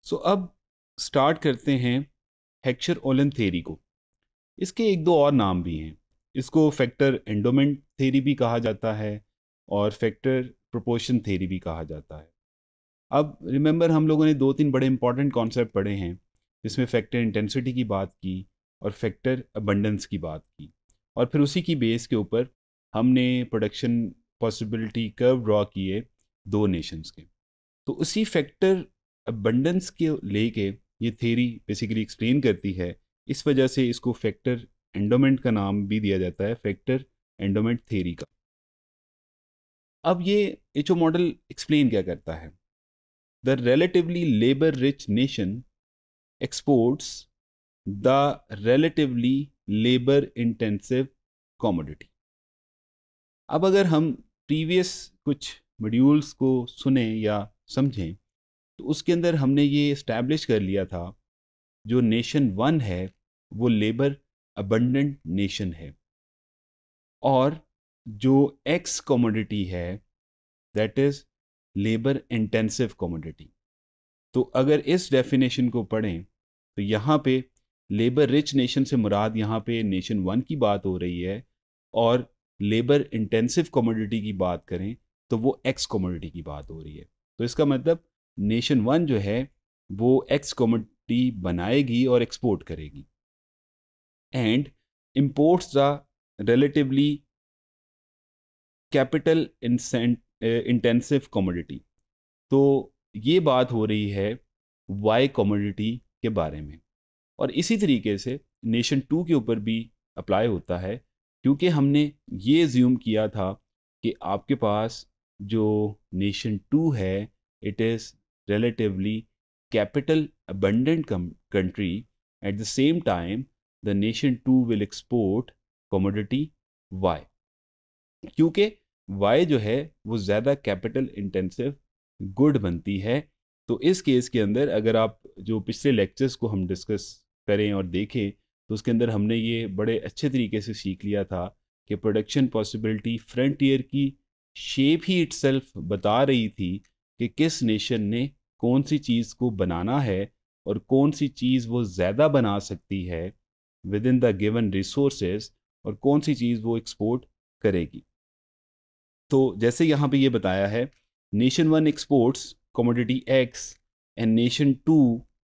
सो अब स्टार्ट करते हैं हेक्चर ओलन थ्योरी को। इसके एक दो और नाम भी हैं। इसको फैक्टर एंडोमेंट थ्योरी भी कहा जाता है और फैक्टर प्रोपोर्शन थ्योरी भी कहा जाता है। अब रिमेंबर, हम लोगों ने दो तीन बड़े इंपॉर्टेंट कॉन्सेप्ट पढ़े हैं जिसमें फैक्टर इंटेंसिटी की बात की और फैक्टर अबंडेंस की बात की, और फिर उसी की बेस के ऊपर हमने प्रोडक्शन पॉसिबिलिटी कर्व ड्रॉ किए दो नेशंस के। तो उसी फैक्टर अबंडेंस के लेके ये थ्योरी बेसिकली एक्सप्लेन करती है। इस वजह से इसको फैक्टर एंडोमेंट का नाम भी दिया जाता है, फैक्टर एंडोमेंट थ्योरी का। अब ये एचओ मॉडल एक्सप्लेन क्या करता है? The relatively labor rich nation exports the relatively labor intensive commodity। अब अगर हम प्रीवियस कुछ मॉड्यूल्स को सुने या समझें तो उसके अंदर हमने ये इस्टेब्लिश कर लिया था, जो नेशन वन है वो लेबर अबंडेंट नेशन है, और जो एक्स कमोडिटी है that is labour intensive commodity. तो अगर इस डेफिनेशन को पढ़ें तो यहाँ पे लेबर रिच नेशन से मुराद यहाँ पे नेशन वन की बात हो रही है, और लेबर इंटेंसिव कमोडिटी की बात करें तो वो एक्स कमोडिटी की बात हो रही है। तो इसका मतलब नेशन वन जो है वो एक्स कमोडिटी बनाएगी और एक्सपोर्ट करेगी, and imports the relatively capital intensive commodity। तो ये बात हो रही है वाई कमोडिटी के बारे में, और इसी तरीके से नेशन टू के ऊपर भी अप्लाई होता है, क्योंकि हमने ये ज्यूम किया था कि आपके पास जो नेशन टू है it is relatively capital abundant country, at the same time the nation 2 will export commodity Y, क्योंकि Y जो है वो ज़्यादा कैपिटल इंटेंसिव गुड बनती है। तो इस केस के अंदर अगर आप जो पिछले लेक्चर्स को हम डिस्कस करें और देखें तो उसके अंदर हमने ये बड़े अच्छे तरीके से सीख लिया था कि प्रोडक्शन पॉसिबिलिटी फ्रंटियर की शेप ही इटसेल्फ बता रही थी कि किस नेशन ने कौन सी चीज़ को बनाना है और कौन सी चीज़ वो ज़्यादा बना सकती है with in the given resources, और कौन सी चीज़ वो एक्सपोर्ट करेगी। तो जैसे यहाँ पे ये बताया है, nation one exports commodity X and nation two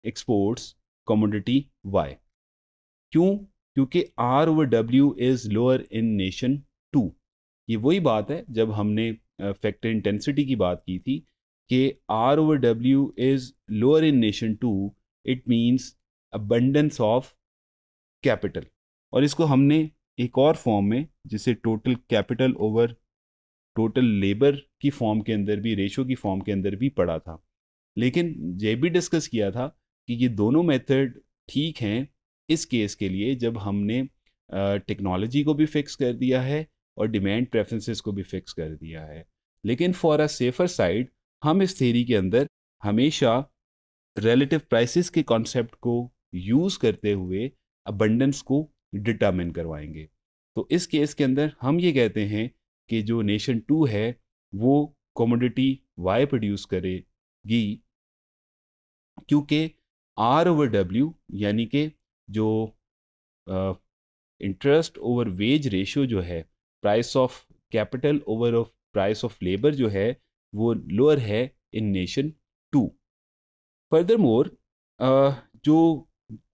exports commodity Y. क्यों? क्योंकि R over W is lower in nation two. ये वही बात है जब हमने फैक्टर इंटेंसिटी की बात की थी कि R over W is lower in nation two, it means abundance of capital. और इसको हमने एक और फॉर्म में, जिसे total capital over total labour की फॉर्म के अंदर भी, रेशो की फॉर्म के अंदर भी पढ़ा था। लेकिन ये भी डिस्कस किया था कि ये दोनों मेथड ठीक हैं इस केस के लिए जब हमने टेक्नोलॉजी को भी फिक्स कर दिया है और डिमांड प्रेफरेंसेस को भी फिक्स कर दिया है। लेकिन फॉर अ सेफर साइड हम इस थ्योरी के अंदर हमेशा रिलेटिव प्राइसेस के कॉन्सेप्ट को यूज़ करते हुए अबंडेंस को डिटरमिन करवाएंगे। तो इस केस के अंदर हम ये कहते हैं कि जो नेशन टू है वो कमोडिटी वाई प्रोड्यूस करेगी, क्योंकि आर ओवर डब्ल्यू यानी कि जो इंटरेस्ट ओवर वेज रेशियो जो है, price of capital over of price of labour जो है, वो लोअर है in nation two. Furthermore जो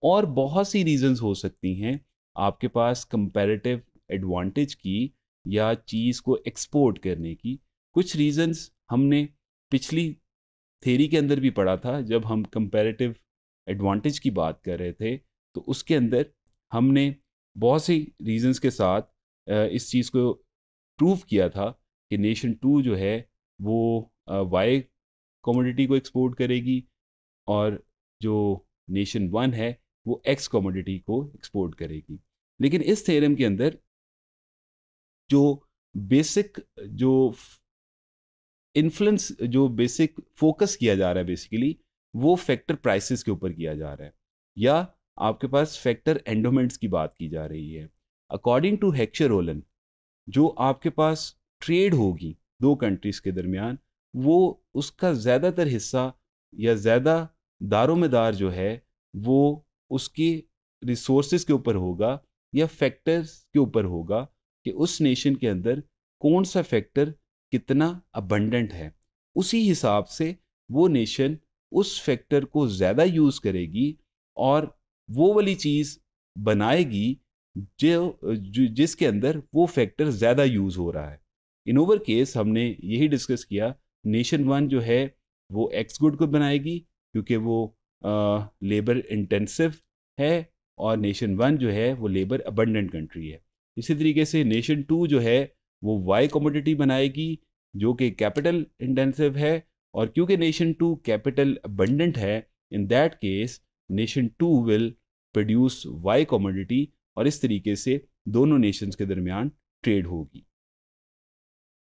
और बहुत सी रीजंस हो सकती हैं आपके पास कंपैरेटिव एडवांटेज की या चीज़ को एक्सपोर्ट करने की। कुछ रीजंस हमने पिछली थ्योरी के अंदर भी पढ़ा था जब हम कंपैरेटिव एडवांटेज की बात कर रहे थे, तो उसके अंदर हमने बहुत सी रीजंस के साथ इस चीज़ को प्रूव किया था कि नेशन टू जो है वो वाई कमोडिटी को एक्सपोर्ट करेगी, और जो नेशन वन है वो एक्स कमोडिटी को एक्सपोर्ट करेगी। लेकिन इस थ्योरम के अंदर जो बेसिक जो इन्फ्लुएंस, जो बेसिक फोकस किया जा रहा है बेसिकली, वो फैक्टर प्राइसेस के ऊपर किया जा रहा है, या आपके पास फैक्टर एंडोमेंट्स की बात की जा रही है। अकॉर्डिंग टू हेक्चर ओलन, जो आपके पास ट्रेड होगी दो कंट्रीज के दरमियान, वो उसका ज़्यादातर हिस्सा या ज़्यादा दारोमदार जो है वो उसके रिसोर्सेज के ऊपर होगा या फैक्टर्स के ऊपर होगा कि उस नेशन के अंदर कौन सा फैक्टर कितना अबंडेंट है। उसी हिसाब से वो नेशन उस फैक्टर को ज़्यादा यूज़ करेगी और वो वाली चीज़ बनाएगी जिसके अंदर वो फैक्टर ज़्यादा यूज़ हो रहा है। इन ओवर केस हमने यही डिस्कस किया, नेशन वन जो है वो एक्स गुड को बनाएगी क्योंकि वो लेबर इंटेंसिव है, और नेशन वन जो है वो लेबर अबंडेंट कंट्री है। इसी तरीके से नेशन टू जो है वो वाई कमोडिटी बनाएगी जो कि कैपिटल इंटेंसिव है, और क्योंकि नेशन टू कैपिटल अबंडेंट है, in that case nation two will produce Y commodity, और इस तरीके से दोनों नेशंस के दरमियान ट्रेड होगी।